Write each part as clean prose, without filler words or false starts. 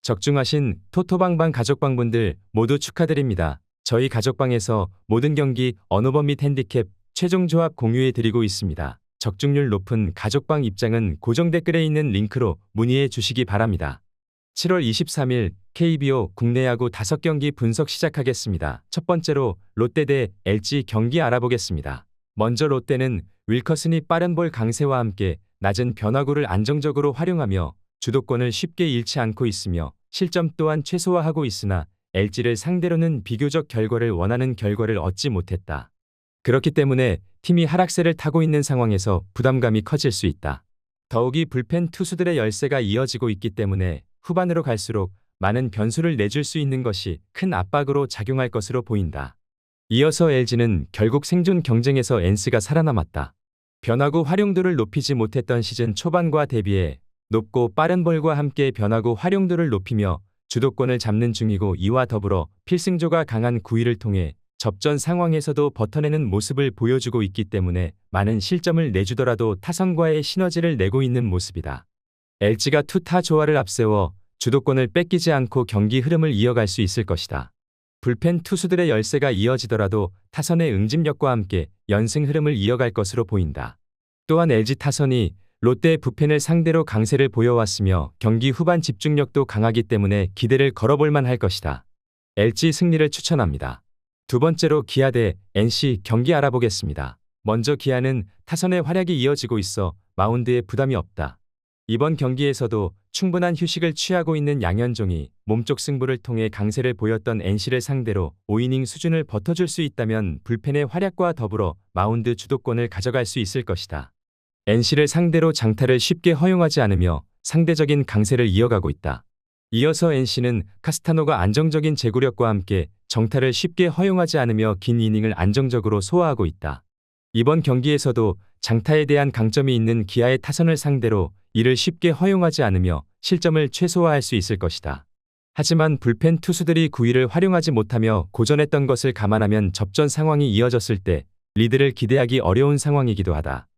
적중하신 토토방방 가족방분들 모두 축하드립니다. 저희 가족방에서 모든 경기 언어범 및 핸디캡 최종 조합 공유해 드리고 있습니다. 적중률 높은 가족방 입장은 고정 댓글에 있는 링크로 문의해 주시기 바랍니다. 7월 23일 KBO 국내 야구 5경기 분석 시작하겠습니다. 첫 번째로 롯데 대 LG 경기 알아보겠습니다. 먼저 롯데는 윌커슨이 빠른 볼 강세와 함께 낮은 변화구를 안정적으로 활용하며 주도권을 쉽게 잃지 않고 있으며 실점 또한 최소화하고 있으나 LG를 상대로는 비교적 원하는 결과를 얻지 못했다. 그렇기 때문에 팀이 하락세를 타고 있는 상황에서 부담감이 커질 수 있다. 더욱이 불펜 투수들의 열세가 이어지고 있기 때문에 후반으로 갈수록 많은 변수를 내줄 수 있는 것이 큰 압박으로 작용할 것으로 보인다. 이어서 LG는 결국 생존 경쟁에서 엔스가 살아남았다. 변화구 활용도를 높이지 못했던 시즌 초반과 대비해 높고 빠른 볼과 함께 변화구 활용도를 높이며 주도권을 잡는 중이고, 이와 더불어 필승조가 강한 구위를 통해 접전 상황에서도 버텨내는 모습을 보여주고 있기 때문에 많은 실점을 내주더라도 타선과의 시너지를 내고 있는 모습이다. LG가 투타 조화를 앞세워 주도권을 뺏기지 않고 경기 흐름을 이어갈 수 있을 것이다. 불펜 투수들의 열세가 이어지더라도 타선의 응집력과 함께 연승 흐름을 이어갈 것으로 보인다. 또한 LG 타선이 롯데의 부펜을 상대로 강세를 보여왔으며 경기 후반 집중력도 강하기 때문에 기대를 걸어볼 만할 것이다. LG 승리를 추천합니다. 두 번째로 기아 대 NC 경기 알아보겠습니다. 먼저 기아는 타선의 활약이 이어지고 있어 마운드에 부담이 없다. 이번 경기에서도 충분한 휴식을 취하고 있는 양현종이 몸쪽 승부를 통해 강세를 보였던 NC를 상대로 5이닝 수준을 버텨줄 수 있다면 불펜의 활약과 더불어 마운드 주도권을 가져갈 수 있을 것이다. NC를 상대로 장타를 쉽게 허용하지 않으며 상대적인 강세를 이어가고 있다. 이어서 NC는 카스타노가 안정적인 제구력과 함께 정타를 쉽게 허용하지 않으며 긴 이닝을 안정적으로 소화하고 있다. 이번 경기에서도 장타에 대한 강점이 있는 기아의 타선을 상대로 이를 쉽게 허용하지 않으며 실점을 최소화할 수 있을 것이다. 하지만 불펜 투수들이 구위를 활용하지 못하며 고전했던 것을 감안하면 접전 상황이 이어졌을 때 리드를 기대하기 어려운 상황이기도 하다.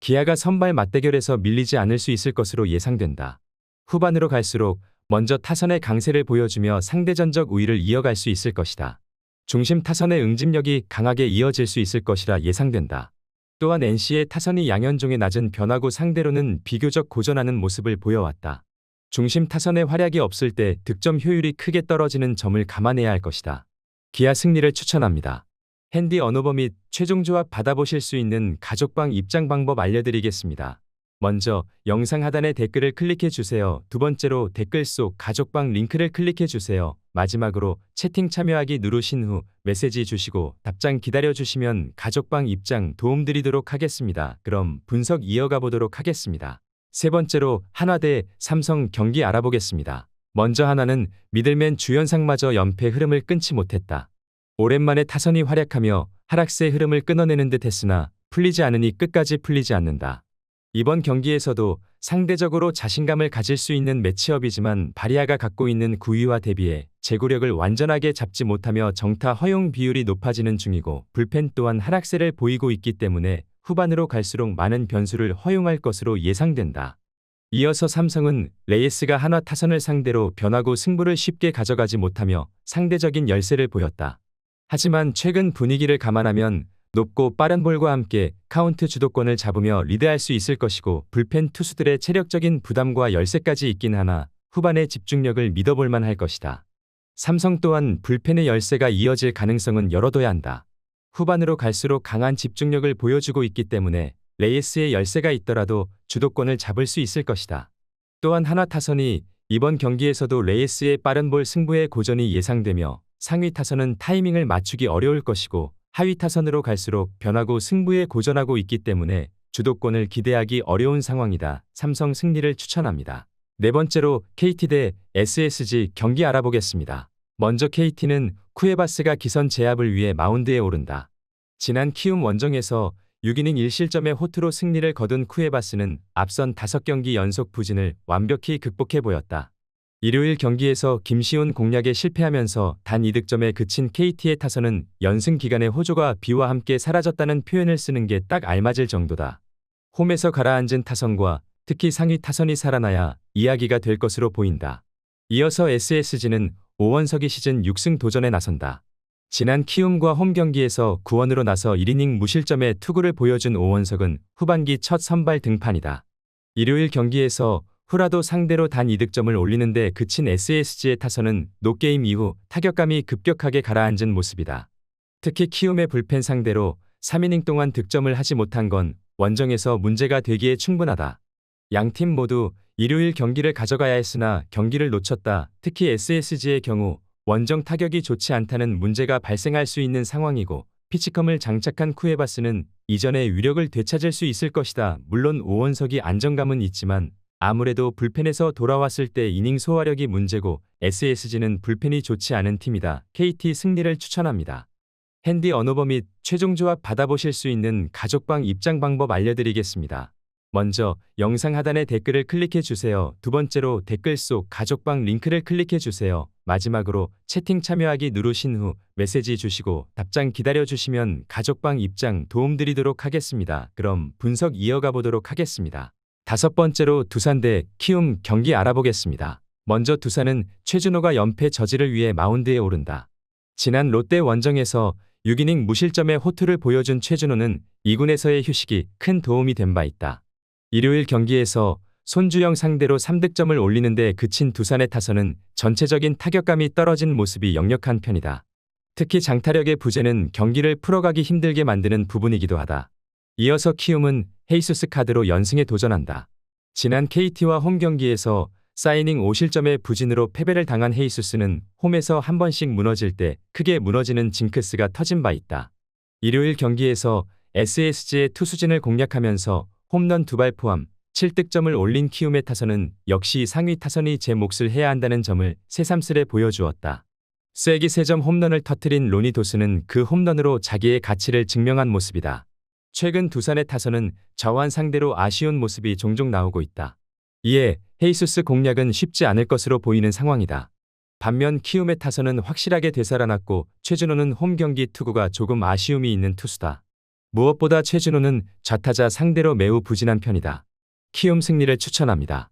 기아가 선발 맞대결에서 밀리지 않을 수 있을 것으로 예상된다. 후반으로 갈수록 먼저 타선의 강세를 보여주며 상대전적 우위를 이어갈 수 있을 것이다. 중심 타선의 응집력이 강하게 이어질 수 있을 것이라 예상된다. 또한 NC의 타선이 양현종의 낮은 변화구 상대로는 비교적 고전하는 모습을 보여왔다. 중심 타선의 활약이 없을 때 득점 효율이 크게 떨어지는 점을 감안해야 할 것이다. 기아 승리를 추천합니다. 핸디 언어버 및 최종 조합 받아보실 수 있는 가족방 입장 방법 알려드리겠습니다. 먼저 영상 하단의 댓글을 클릭해 주세요. 두 번째로 댓글 속 가족방 링크를 클릭해 주세요. 마지막으로 채팅 참여하기 누르신 후 메시지 주시고 답장 기다려 주시면 가족방 입장 도움드리도록 하겠습니다. 그럼 분석 이어가 보도록 하겠습니다. 세 번째로 한화 대 삼성 경기 알아보겠습니다. 먼저 한화는 미들맨 주연상마저 연패 흐름을 끊지 못했다. 오랜만에 타선이 활약하며 하락세 흐름을 끊어내는 듯 했으나 풀리지 않으니 끝까지 풀리지 않는다. 이번 경기에서도 상대적으로 자신감을 가질 수 있는 매치업이지만 바리아가 갖고 있는 구위와 대비해 제구력을 완전하게 잡지 못하며 정타 허용 비율이 높아지는 중이고, 불펜 또한 하락세를 보이고 있기 때문에 후반으로 갈수록 많은 변수를 허용할 것으로 예상된다. 이어서 삼성은 레이스가 한화 타선을 상대로 변화구 승부를 쉽게 가져가지 못하며 상대적인 열세를 보였다. 하지만 최근 분위기를 감안하면 높고 빠른 볼과 함께 카운트 주도권을 잡으며 리드할 수 있을 것이고, 불펜 투수들의 체력적인 부담과 열세까지 있긴 하나 후반의 집중력을 믿어볼 만할 것이다. 삼성 또한 불펜의 열세가 이어질 가능성은 열어둬야 한다. 후반으로 갈수록 강한 집중력을 보여주고 있기 때문에 레이스의 열세가 있더라도 주도권을 잡을 수 있을 것이다. 또한 한화 타선이 이번 경기에서도 레이스의 빠른 볼 승부의 고전이 예상되며 상위 타선은 타이밍을 맞추기 어려울 것이고, 하위 타선으로 갈수록 변화구 승부에 고전하고 있기 때문에 주도권을 기대하기 어려운 상황이다. 삼성 승리를 추천합니다. 네 번째로 KT 대 SSG 경기 알아보겠습니다. 먼저 KT는 쿠에바스가 기선 제압을 위해 마운드에 오른다. 지난 키움 원정에서 6이닝 1실점의 호투로 승리를 거둔 쿠에바스는 앞선 5경기 연속 부진을 완벽히 극복해 보였다. 일요일 경기에서 김시훈 공략에 실패하면서 단 2득점에 그친 KT의 타선은 연승 기간의 호조가 비와 함께 사라졌다는 표현을 쓰는 게 딱 알맞을 정도다. 홈에서 가라앉은 타선과 특히 상위 타선이 살아나야 이야기가 될 것으로 보인다. 이어서 SSG는 오원석이 시즌 6승 도전에 나선다. 지난 키움과 홈 경기에서 구원으로 나서 1이닝 무실점의 투구를 보여준 오원석은 후반기 첫 선발 등판이다. 일요일 경기에서 후라도 상대로 단 2득점을 올리는데 그친 SSG의 타선은 노게임 이후 타격감이 급격하게 가라앉은 모습이다. 특히 키움의 불펜 상대로 3이닝 동안 득점을 하지 못한 건 원정에서 문제가 되기에 충분하다. 양팀 모두 일요일 경기를 가져가야 했으나 경기를 놓쳤다. 특히 SSG의 경우 원정 타격이 좋지 않다는 문제가 발생할 수 있는 상황이고 피치컴을 장착한 쿠에바스는 이전의 위력을 되찾을 수 있을 것이다. 물론 오원석이 안정감은 있지만 아무래도 불펜에서 돌아왔을 때 이닝 소화력이 문제고 SSG는 불펜이 좋지 않은 팀이다. KT 승리를 추천합니다. 핸디 언오버 및 최종 조합 받아보실 수 있는 가족방 입장 방법 알려드리겠습니다. 먼저 영상 하단의 댓글을 클릭해 주세요. 두 번째로 댓글 속 가족방 링크를 클릭해 주세요. 마지막으로 채팅 참여하기 누르신 후 메시지 주시고 답장 기다려 주시면 가족방 입장 도움드리도록 하겠습니다. 그럼 분석 이어가 보도록 하겠습니다. 다섯 번째로 두산 대 키움 경기 알아보겠습니다. 먼저 두산은 최준호가 연패 저지를 위해 마운드에 오른다. 지난 롯데 원정에서 6이닝 무실점의 호투를 보여준 최준호는 2군에서의 휴식이 큰 도움이 된 바 있다. 일요일 경기에서 손주영 상대로 3득점을 올리는데 그친 두산의 타선은 전체적인 타격감이 떨어진 모습이 역력한 편이다. 특히 장타력의 부재는 경기를 풀어가기 힘들게 만드는 부분이기도 하다. 이어서 키움은 헤이수스 카드로 연승에 도전한다. 지난 KT와 홈 경기에서 4이닝 5실점의 부진으로 패배를 당한 헤이수스는 홈에서 한 번씩 무너질 때 크게 무너지는 징크스가 터진 바 있다. 일요일 경기에서 SSG의 투수진을 공략하면서 홈런 2발 포함 7득점을 올린 키움의 타선은 역시 상위 타선이 제 몫을 해야 한다는 점을 새삼스레 보여주었다. 쐐기 3점 홈런을 터뜨린 로니 도스는 그 홈런으로 자기의 가치를 증명한 모습이다. 최근 두산의 타선은 좌완 상대로 아쉬운 모습이 종종 나오고 있다. 이에 헤이수스 공략은 쉽지 않을 것으로 보이는 상황이다. 반면 키움의 타선은 확실하게 되살아났고 최준호는 홈 경기 투구가 조금 아쉬움이 있는 투수다. 무엇보다 최준호는 좌타자 상대로 매우 부진한 편이다. 키움 승리를 추천합니다.